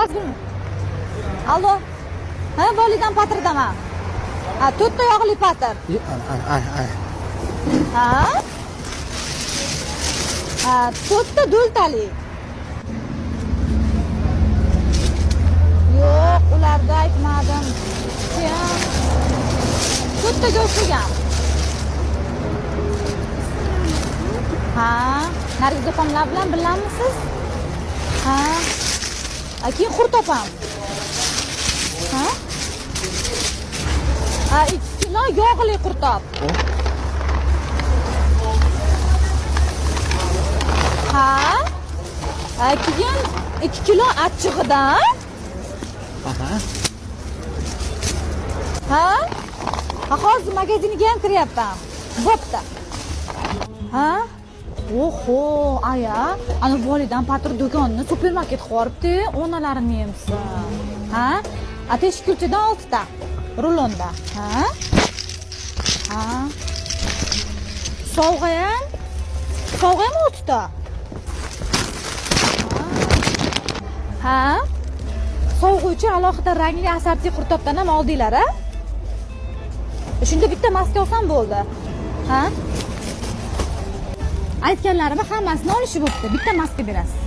Allo. Ha, volidan patirdaman. Ha, 4 ta yog'li patir. Ha? Ha, 4 ta do'ltali. Yo'q, ularda aytmadim. Sen 4 ta go'shtigan. Ha, Nargiz opamlar bilan bilamisiz? Ha. Keyin qurt opam. Ha? Ha, 2 kilo yog'li qurtob. Ha? Keyin 2 kilo achchig'idan. Ha? Hozir magaziniga ham kiryapman. Bo'pti. Ha? Oho, aya, ana volidan patir do'konni supermarket qilib yuboribdi, onalarini yemsin. Ha? Teshikkulchadan 6 ta rulonda. Ha? Ha? Sovg'a ham 6 ta. Ha? Sovg'a uchun alohida rangli asarti qurtobdan ham oldinglar-a? Shunda bitta maska olsam bo'ldi. Ha? Aytganlarimni hammasini olishib bo'pti. Bitta maska berasiz.